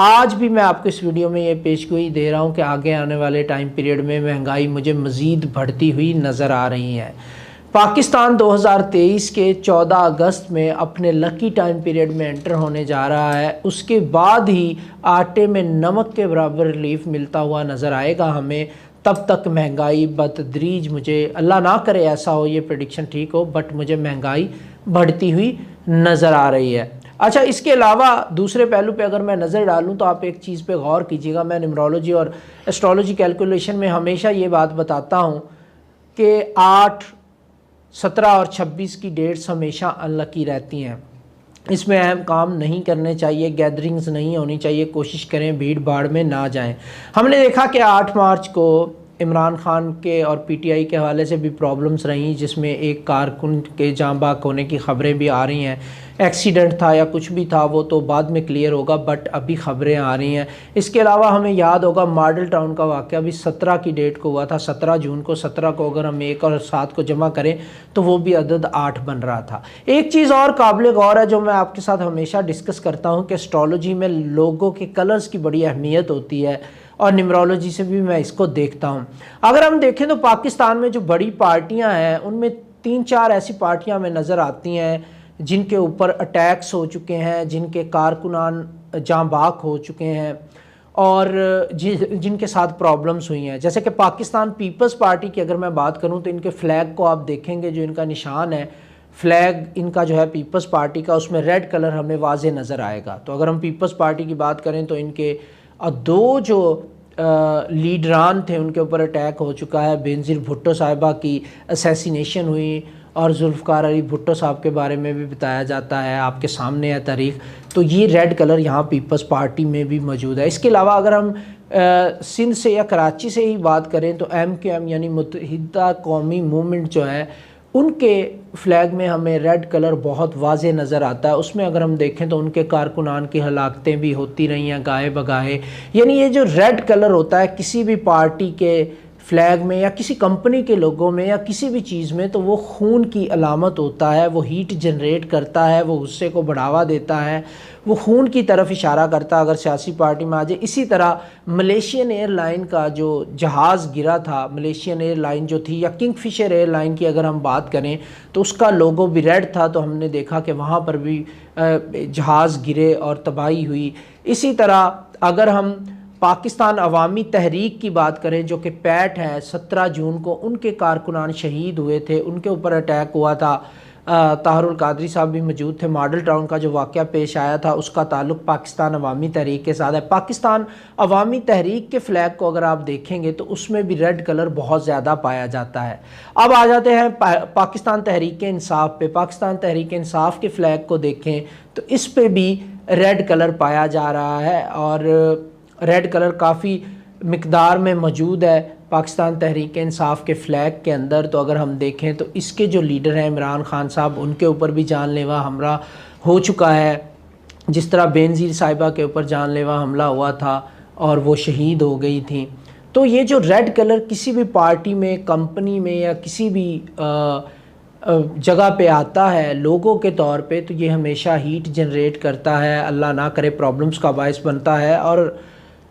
آج بھی میں آپ کو اس ویڈیو میں یہ پیشگوئی دے رہا ہوں کہ آگے آنے والے ٹائم پیریڈ میں مہنگائی مجھے مزید بڑھتی ہوئی نظر آ رہی ہے۔ پاکستان 2023 کے 14 اگست میں اپنے لکی ٹائم پیریڈ میں انٹر ہونے جا رہا ہے۔ اس کے بعد ہی آٹے میں نمک کے برابر ریلیف ملتا ہوا نظر آئے گا ہمیں۔ تب تک مہنگائی بتدریج، مجھے اللہ نہ کرے ایسا ہو، یہ پریڈکشن ٹھیک ہو، بٹ مجھے مہنگائی بڑھتی ہوئی نظر آ رہی ہے۔ اچھا، اس کے علاوہ دوسرے پہلو پہ اگر میں نظر ڈالوں تو آپ ایک چیز پہ غور کیجیے گا۔ میں نیمرولوجی اور ایسٹرولوجی کیلکولیشن میں ہمیشہ یہ بات بتاتا ہوں کہ 8، 17 اور 26 کی ڈیٹس ہمیشہ انلکی رہتی ہیں۔ اس میں اہم کام نہیں کرنے چاہیے، گیدرنگز نہیں ہونی چاہیے، کوشش کریں بھیڑ بھاڑ میں نہ جائیں۔ ہم نے دیکھا کہ 8 مارچ کو عمران خان کے اور پی ٹی آئی کے حوالے سے بھی پرابلمز رہیں، جس میں ایک کارکن کے جاں بحق ہونے کی خبریں بھی آ رہی ہیں۔ ایکسیڈنٹ تھا یا کچھ بھی تھا وہ تو بعد میں کلیئر ہوگا، بٹ ابھی خبریں آ رہی ہیں۔ اس کے علاوہ ہمیں یاد ہوگا ماڈل ٹاؤن کا واقعہ بھی 17 کی ڈیٹ کو ہوا تھا، 17 جون کو۔ 17 کو اگر ہم 1 اور 7 کو جمع کریں تو وہ بھی عدد 8 بن رہا تھا۔ ایک چیز اور قابل غور ہے جو میں آپ کے ساتھ ہمیشہ ڈسکس کرتا ہوں کہ اسٹرالوجی میں لوگوں کے کلرز کی بڑی اہمیت ہوتی ہے، اور نیمرولوجی سے بھی میں اس کو دیکھتا ہوں۔ اگر ہم دیکھیں تو پاکستان میں جو بڑی پارٹیاں ہیں ان میں 3-4 ایسی پارٹیاں ہمیں نظر آتی ہیں جن کے اوپر اٹیکس ہو چکے ہیں، جن کے کارکنان جاں بحق ہو چکے ہیں، اور جن کے ساتھ پرابلمز ہوئی ہیں۔ جیسے کہ پاکستان پیپلز پارٹی کی اگر میں بات کروں تو ان کے فلیگ کو آپ دیکھیں گے، جو ان کا نشان ہے، فلیگ ان کا جو ہے پیپلز پارٹی کا، اس میں ریڈ کلر ہمیں واضح نظر آئے گا۔ تو اگر ہم پیپلز پارٹی کی بات کریں تو ان کے 2 جو لیڈران تھے ان کے اوپر اٹیک ہو چکا ہے۔ بینظیر بھٹو صاحبہ کی اسیسینیشن ہوئی، اور ذوالفقار علی بھٹو صاحب کے بارے میں بھی بتایا جاتا ہے، آپ کے سامنے ہے تاریخ۔ تو یہ ریڈ کلر یہاں پیپلز پارٹی میں بھی موجود ہے۔ اس کے علاوہ اگر ہم سندھ سے یا کراچی سے ہی بات کریں تو MQM یعنی متحدہ قومی موومنٹ جو ہے، ان کے فلیگ میں ہمیں ریڈ کلر بہت واضح نظر آتا ہے۔ اس میں اگر ہم دیکھیں تو ان کے کارکنان کی ہلاکتیں بھی ہوتی رہی ہیں گاہے بگاہے۔ یعنی یہ جو ریڈ کلر ہوتا ہے کسی بھی پارٹی کے فلیگ میں یا کسی کمپنی کے لوگوں میں یا کسی بھی چیز میں، تو وہ خون کی علامت ہوتا ہے، وہ ہیٹ جنریٹ کرتا ہے، وہ غصے کو بڑھاوا دیتا ہے، وہ خون کی طرف اشارہ کرتا ہے اگر سیاسی پارٹی میں آ جائے۔ اسی طرح ملیشین ایئر لائن کا جو جہاز گرا تھا، ملیشین ایئر لائن جو تھی، یا کنگ فشر ایئر لائن کی اگر ہم بات کریں تو اس کا لوگو بھی ریڈ تھا، تو ہم نے دیکھا کہ وہاں پر بھی جہاز گرے اور تباہی ہوئی۔ اسی طرح اگر ہم پاکستان عوامی تحریک کی بات کریں جو کہ پیٹ ہے، 17 جون کو ان کے کارکنان شہید ہوئے تھے، ان کے اوپر اٹیک ہوا تھا۔ طاہر القادری صاحب بھی موجود تھے۔ ماڈل ٹاؤن کا جو واقعہ پیش آیا تھا اس کا تعلق پاکستان عوامی تحریک کے ساتھ ہے۔ پاکستان عوامی تحریک کے فلیگ کو اگر آپ دیکھیں گے تو اس میں بھی ریڈ کلر بہت زیادہ پایا جاتا ہے۔ اب آ جاتے ہیں پاکستان تحریک انصاف پہ۔ پاکستان تحریک انصاف کے فلیگ کو دیکھیں تو اس پہ بھی ریڈ کلر پایا جا رہا ہے، اور ریڈ کلر کافی مقدار میں موجود ہے پاکستان تحریک انصاف کے فلیگ کے اندر۔ تو اگر ہم دیکھیں تو اس کے جو لیڈر ہیں عمران خان صاحب، ان کے اوپر بھی جان لیوا حملہ ہو چکا ہے، جس طرح بینظیر صاحبہ کے اوپر جان لیوا حملہ ہوا تھا اور وہ شہید ہو گئی تھیں۔ تو یہ جو ریڈ کلر کسی بھی پارٹی میں، کمپنی میں یا کسی بھی جگہ پہ آتا ہے لوگوں کے طور پہ، تو یہ ہمیشہ ہیٹ جنریٹ کرتا ہے، اللہ نہ کرے پرابلمز کا باعث بنتا ہے۔ اور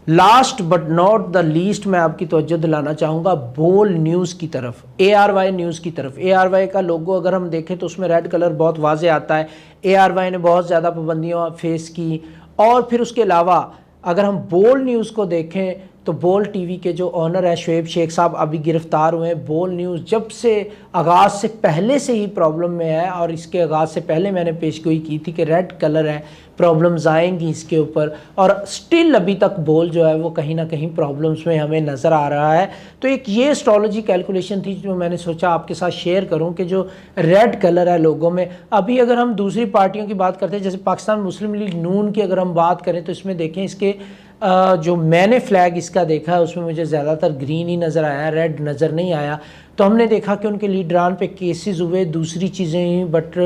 last but not the least میں آپ کی توجہ دلانا چاہوں گا بول نیوز کی طرف، ARY نیوز کی طرف۔ ARY کا لوگو اگر ہم دیکھیں تو اس میں ریڈ کلر بہت واضح آتا ہے۔ ARY نے بہت زیادہ پابندیاں فیس کی، اور پھر اس کے علاوہ اگر ہم بول نیوز کو دیکھیں تو بول ٹی وی کے جو آنر ہے شعیب شیخ صاحب ابھی گرفتار ہوئے ہیں۔ بول نیوز جب سے آغاز سے پہلے سے ہی پرابلم میں ہے، اور اس کے آغاز سے پہلے میں نے پیشگوئی کی تھی کہ ریڈ کلر ہے، پرابلمز آئیں گی اس کے اوپر، اور سٹل ابھی تک بول جو ہے وہ کہیں نہ کہیں پرابلمز میں ہمیں نظر آ رہا ہے۔ تو ایک یہ اسٹرالوجی کیلکولیشن تھی جو میں نے سوچا آپ کے ساتھ شیئر کروں کہ جو ریڈ کلر ہے لوگوں میں۔ ابھی اگر ہم دوسری پارٹیوں کی بات کرتے ہیں، جیسے پاکستان مسلم لیگ نون کی اگر ہم بات کریں تو اس میں دیکھیں اس کے جو میں نے فلیگ اس کا دیکھا ہے اس میں مجھے زیادہ تر گرین ہی نظر آیا، ریڈ نظر نہیں آیا۔ تو ہم نے دیکھا کہ ان کے لیڈران پہ کیسز ہوئے، دوسری چیزیں ہوئیں، بٹ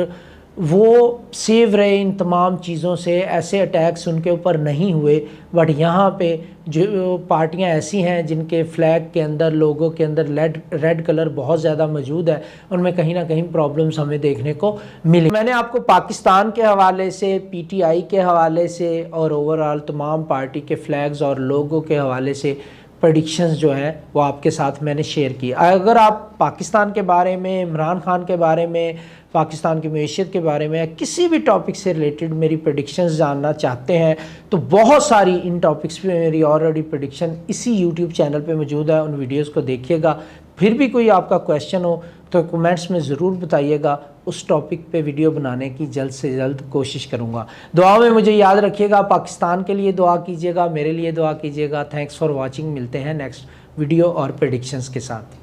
وہ سیو رہے ان تمام چیزوں سے، ایسے اٹیکس ان کے اوپر نہیں ہوئے. بٹ یہاں پہ جو پارٹیاں ایسی ہیں جن کے فلیگ کے اندر، لوگوں کے اندر ریڈ کلر بہت زیادہ موجود ہے، ان میں کہیں نہ کہیں پرابلمس ہمیں دیکھنے کو ملی. میں نے آپ کو پاکستان کے حوالے سے، پی ٹی آئی کے حوالے سے اور اوورآل تمام پارٹی کے فلیگز اور لوگوں کے حوالے سے پریڈکشنز جو ہیں وہ آپ کے ساتھ میں نے شیئر کی. اگر آپ پاکستان کے بارے میں، عمران خان کے بارے میں، پاکستان کی معیشت کے بارے میں، کسی بھی ٹاپک سے ریلیٹڈ میری پریڈکشنز جاننا چاہتے ہیں تو بہت ساری ان ٹاپکس پہ میری آلریڈی پریڈکشن اسی یوٹیوب چینل پہ موجود ہے. ان ویڈیوز کو دیکھیے گا. پھر بھی کوئی آپ کا کویشچن ہو تو کمنٹس میں ضرور بتائیے گا. اس ٹاپک پہ ویڈیو بنانے کی جلد سے جلد کوشش کروں گا. دعا میں مجھے یاد رکھیے گا. پاکستان کے لیے دعا کیجیے گا، میرے لیے دعا کیجیے گا. Thanks for watching. ملتے ہیں نیکسٹ ویڈیو اور پریڈکشنز کے ساتھ.